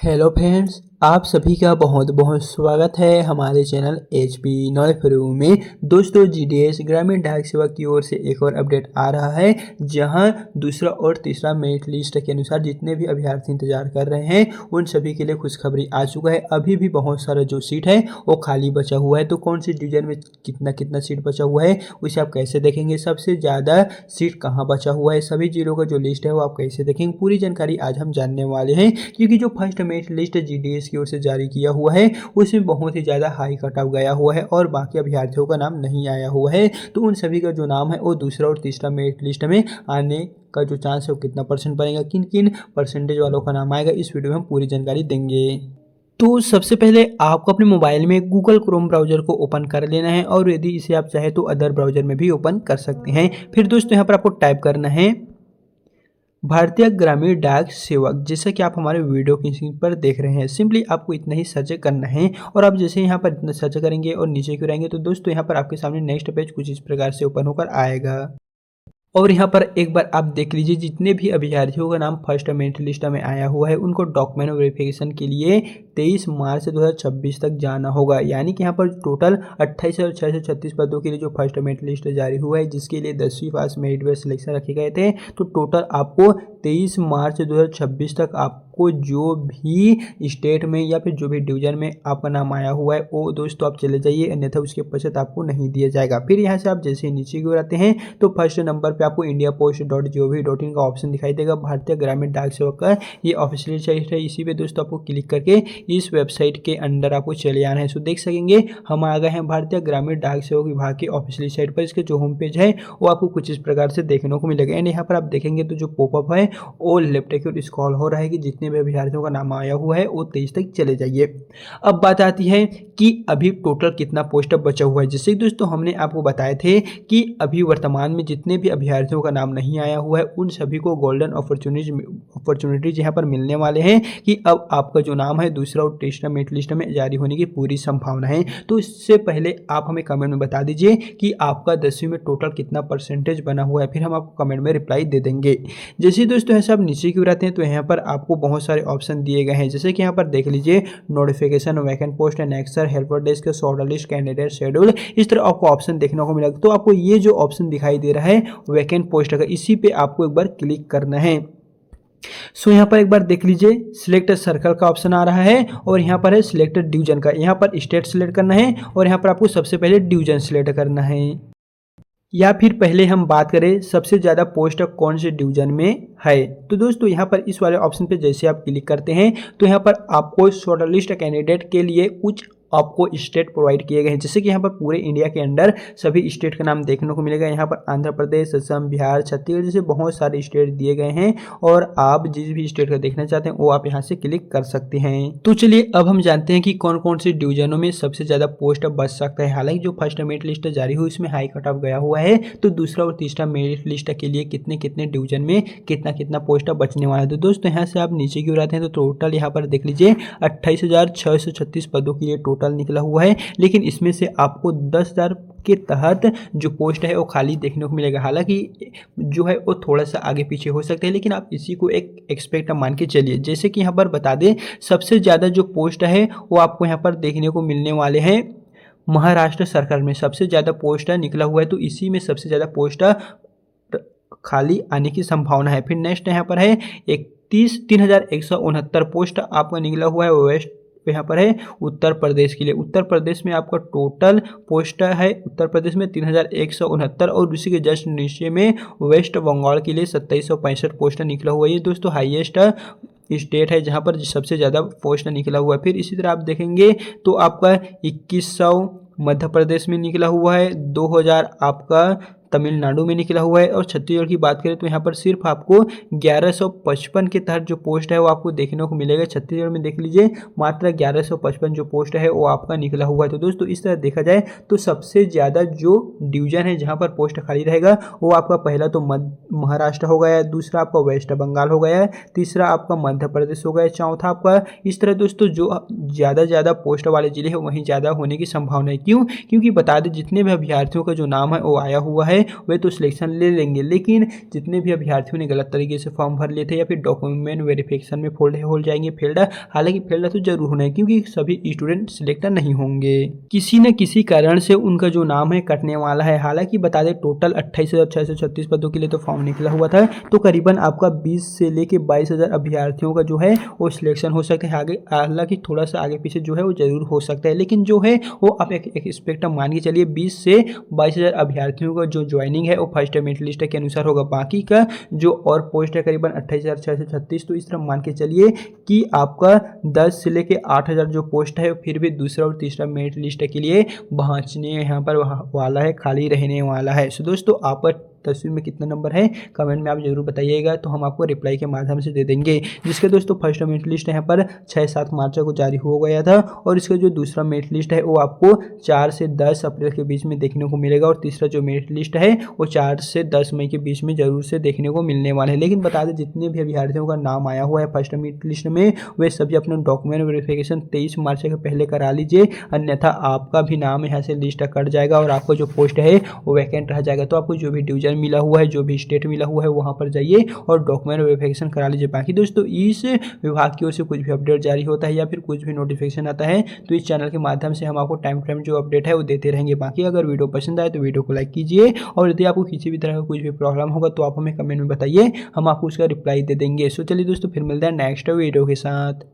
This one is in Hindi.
हेलो फ्रेंड्स, आप सभी का बहुत बहुत स्वागत है हमारे चैनल HP नॉलेज में। दोस्तों, GDS ग्रामीण डाक सेवा की ओर से एक और अपडेट आ रहा है, जहां दूसरा और तीसरा मेरिट लिस्ट के अनुसार जितने भी अभ्यर्थी इंतजार कर रहे हैं उन सभी के लिए खुशखबरी आ चुका है। अभी भी बहुत सारा जो सीट है वो खाली बचा हुआ है। तो कौन सी डिवीजन में कितना कितना सीट बचा हुआ है उसे आप कैसे देखेंगे, सबसे ज़्यादा सीट कहाँ बचा हुआ है, सभी जिलों का जो लिस्ट है वो आप कैसे देखेंगे, पूरी जानकारी आज हम जानने वाले हैं। क्योंकि जो फर्स्ट मेरिट लिस्ट GDS की ओर से जारी किया हुआ है उसमें बहुत ही ज़्यादा हाई कट ऑफ गया हुआ है और बाकी अभ्यर्थियों का नाम नहीं आया हुआ है। तो उन सभी का जो नाम है वो दूसरा और तीसरा मेरिट लिस्ट में आने का जो चांस है वो कितना परसेंट बनेगा, किन किन परसेंटेज वालों का नाम आएगा, इस वीडियो में हम पूरी जानकारी देंगे। तो सबसे पहले आपको अपने मोबाइल में गूगल क्रोम ब्राउज़र को ओपन कर लेना है और यदि इसे आप चाहे तो अदर ब्राउज़र में भी ओपन कर सकते हैं। फिर दोस्तों यहाँ पर आपको टाइप करना है भारतीय ग्रामीण डाक सेवक, जैसा कि आप हमारे वीडियो की स्क्रीन पर देख रहे हैं। सिंपली आपको इतना ही सर्च करना है और आप जैसे यहाँ पर इतना सर्च करेंगे और नीचे क्यों रहेंगे तो दोस्तों यहाँ पर आपके सामने नेक्स्ट पेज कुछ इस प्रकार से ओपन होकर आएगा। और यहाँ पर एक बार आप देख लीजिए, जितने भी अभ्यर्थियों का नाम फर्स्ट मेरिट लिस्ट में आया हुआ है उनको डॉक्यूमेंट वेरिफिकेशन के लिए 23 मार्च 2026 तक जाना होगा। यानी कि यहाँ पर टोटल 28,636 पदों के लिए जो फर्स्ट मेरिट लिस्ट जारी हुआ है, जिसके लिए 10वीं पास मेरिट बेस्ड सिलेक्शन रखे गए थे। तो टोटल आपको 23 मार्च 2026 तक आपको जो भी स्टेट में या फिर जो भी डिवीजन में आपका नाम आया हुआ है वो दोस्तों आप चले जाइए, अन्यथा उसके पश्चात आपको नहीं दिया जाएगा। फिर यहाँ से आप जैसे नीचे की ओर आते हैं तो फर्स्ट नंबर पे आपको indiapost.gov.in का ऑप्शन दिखाई देगा। भारतीय ग्रामीण डाक सेवक का ये ऑफिशियल साइट है। इसी पे दोस्तों आपको क्लिक करके इस वेबसाइट के अंदर आपको चले आना है। सो देख सकेंगे हम आ गए हैं भारतीय ग्रामीण डाक सेवक विभाग की ऑफिशियल साइट पर। इसके जो होम पेज है वो आपको कुछ इस प्रकार से देखने को मिलेगा। एंड यहाँ पर आप देखेंगे तो जो पॉपअप है वो लेफ्ट की ओर स्क्रॉल हो रहा है कि जितने भी अभ्यर्थियों का नाम आया हुआ है वो 23 तक चले जाइए। अब बात आती है कि अभी टोटल कितना पोस्ट बचा हुआ है। जैसे दोस्तों हमने आपको बताए थे कि अभी वर्तमान में जितने भी अभ्यर्थियों का नाम नहीं आया हुआ है उन सभी को गोल्डन अपॉर्चुनिटीज यहाँ पर मिलने वाले हैं कि अब आपका जो नाम है दूसरा और तीसरा मेरिट लिस्ट में जारी होने की पूरी संभावना है। तो इससे पहले आप हमें कमेंट में बता दीजिए कि आपका 10वीं में टोटल कितना परसेंटेज बना हुआ है, फिर हम आपको कमेंट में रिप्लाई दे देंगे। जैसे दोस्तों ऐसे आप नीचे क्यों रहते हैं तो यहाँ पर आपको बहुत सारे ऑप्शन दिए गए हैं। जैसे कि यहाँ पर देख लीजिए, notification, vacant post, annexure, helper desk, shortlist, candidate schedule, इस तरह आपको ऑप्शन देखने को मिलेगा। तो आपको ये जो ऑप्शन दिखाई दे रहा है वैकेंट पोस्ट का, इसी पे आपको एक बार क्लिक करना है। सो यहाँ पर एक बार देख लीजिए, सिलेक्ट सर्कल का ऑप्शन आ रहा है और यहाँ पर है सिलेक्टेड डिवीजन का। यहाँ पर स्टेट सिलेक्ट करना है और यहाँ पर आपको सबसे पहले डिवीजन सिलेक्ट करना है। या फिर पहले हम बात करें सबसे ज़्यादा पोस्ट कौन से डिवीजन में है, तो दोस्तों यहाँ पर इस वाले ऑप्शन पे जैसे आप क्लिक करते हैं तो यहाँ पर आपको शॉर्ट लिस्ट कैंडिडेट के लिए कुछ आपको स्टेट प्रोवाइड किए गए हैं। जैसे कि यहाँ पर पूरे इंडिया के अंदर सभी स्टेट का नाम देखने को मिलेगा। यहाँ पर आंध्र प्रदेश, असम, बिहार, छत्तीसगढ़ जैसे बहुत सारे स्टेट दिए गए हैं और आप जिस भी स्टेट का देखना चाहते हैं वो आप यहाँ से क्लिक कर सकते हैं। तो चलिए अब हम जानते हैं कि कौन कौन से डिवीजनों में सबसे ज़्यादा पोस्ट बच सकता है। हालांकि जो फर्स्ट मेरिट लिस्ट जारी हुई उसमें हाई कट ऑफ गया हुआ है, तो दूसरा और तीसरा मेरिट लिस्ट के लिए कितने कितने डिवीजन में कितना कितना पोस्ट बचने वाला है। तो दोस्तों यहाँ से आप नीचे की ओर आते हैं तो टोटल यहाँ पर देख लीजिए 28,636 पदों के लिए टोटल निकला हुआ है। लेकिन इसमें से आपको 10,000 के तहत जो पोस्ट है वो खाली देखने को मिलेगा। हालांकि जो है वो थोड़ा सा आगे पीछे हो सकता है, लेकिन आप इसी को एक एक्सपेक्ट मान के चलिए। जैसे कि यहाँ पर बता दें, सबसे ज़्यादा जो पोस्ट है वो आपको यहाँ पर देखने को मिलने वाले हैं महाराष्ट्र सरकार में। सबसे ज़्यादा पोस्ट निकला हुआ है, तो इसी में सबसे ज़्यादा पोस्ट खाली आने की संभावना है। फिर नेक्स्ट यहाँ पर है 3,169 पोस्ट आपका निकला हुआ है वेस्ट, यहाँ पर है उत्तर प्रदेश के लिए। उत्तर प्रदेश में आपका टोटल पोस्ट है उत्तर प्रदेश में 3,169 और उसी के जस्ट नीचे में वेस्ट बंगाल के लिए 2,765 पोस्ट निकला हुआ है। ये दोस्तों हाईएस्ट स्टेट है जहाँ पर सबसे ज़्यादा पोस्ट निकला हुआ है। फिर इसी तरह आप देखेंगे तो आपका 2,100 मध्य प्रदेश में निकला हुआ है, 2,000 आपका तमिलनाडु में निकला हुआ है और छत्तीसगढ़ की बात करें तो यहाँ पर सिर्फ आपको 1155 के तहत जो पोस्ट है वो आपको देखने को मिलेगा। छत्तीसगढ़ में देख लीजिए मात्र 1155 जो पोस्ट है वो आपका निकला हुआ है। तो दोस्तों इस तरह देखा जाए तो सबसे ज़्यादा जो डिवीजन है जहाँ पर पोस्ट खाली रहेगा वो आपका पहला तो महाराष्ट्र हो गया, दूसरा आपका वेस्ट बंगाल हो गया, तीसरा आपका मध्य प्रदेश हो गया, चौथा आपका, इस तरह दोस्तों जो ज़्यादा पोस्ट वाले जिले हैं वहीं ज़्यादा होने की संभावना है। क्यों? क्योंकि बता दें जितने भी अभ्यर्थियों का जो नाम है वो आया हुआ है वे तो सिलेक्शन ले लेंगे, लेकिन जितने भी अभ्यर्थियों ने गलत तरीके से फॉर्म भर लिए थे या फिर डॉक्यूमेंट वेरिफिकेशन में हो जाएंगे फेल्ड। हालांकि फेल्ड तो जरूर होना है क्योंकि सभी स्टूडेंट सिलेक्ट नहीं होंगे, किसी न किसी कारण से उनका जो नाम है कटने वाला है। हालांकि बता दें टोटल 28,636 पदों के लिए तो फॉर्म निकला हुआ था, तो करीबन आपका 20 से लेके 22,000 अभ्यर्थियों का जो है वो सिलेक्शन हो सकता है। आगे हालांकि थोड़ा सा आगे पीछे जो है वो जरूर हो सकता है, लेकिन जो है वो आप एक एक्सपेक्ट मान के चलिए 20 से 22,000 अभ्यर्थियों का जो ज्वाइनिंग है वो फर्स्ट मेरिट लिस्ट के अनुसार होगा। बाकी का जो और पोस्ट है करीबन 28,636, तो इस तरह मान के चलिए कि आपका 10 से लेके 8,000 जो पोस्ट है फिर भी दूसरा और तीसरा मेरिट लिस्ट के लिए पहुंचने यहाँ पर वाला है, खाली रहने वाला है। सो दोस्तों आप 10वीं में कितना नंबर है कमेंट में आप जरूर बताइएगा, तो हम आपको रिप्लाई के माध्यम से दे देंगे। जिसके दोस्तों फर्स्ट मेरिट लिस्ट यहाँ पर 6-7 मार्च को जारी हो गया था, और इसका जो दूसरा मेरिट लिस्ट है वो आपको 4 से 10 अप्रैल के बीच में देखने को मिलेगा, और तीसरा जो मेरिट लिस्ट है वो 4 से 10 मई के बीच में जरूर से देखने को मिलने वाला है। लेकिन बता दें जितने भी अभ्यर्थियों का नाम आया हुआ है फर्स्ट मेरिट लिस्ट में, वे सभी अपना डॉक्यूमेंट वेरिफिकेशन 23 मार्च के पहले करा लीजिए, अन्यथा आपका भी नाम यहाँ से लिस्ट कट जाएगा और आपका जो पोस्ट है वो वैकेंट रह जाएगा। तो आपको जो भी डिवीजन मिला हुआ है, जो भी स्टेट मिला हुआ है, वहां पर जाइए और डॉक्यूमेंट वेरिफिकेशन करा लीजिए। बाकी दोस्तों इस विभाग की ओर से कुछ भी अपडेट जारी होता है या फिर कुछ भी नोटिफिकेशन आता है तो इस चैनल के माध्यम से हम आपको टाइम टू टाइम जो अपडेट है वो देते रहेंगे। बाकी अगर वीडियो पसंद आए तो वीडियो को लाइक कीजिए, और यदि आपको किसी भी तरह का कुछ भी प्रॉब्लम होगा तो आप हमें कमेंट में बताइए, हम आपको उसका रिप्लाई दे देंगे। सो चलिए दोस्तों फिर मिलते हैं नेक्स्ट वीडियो के साथ।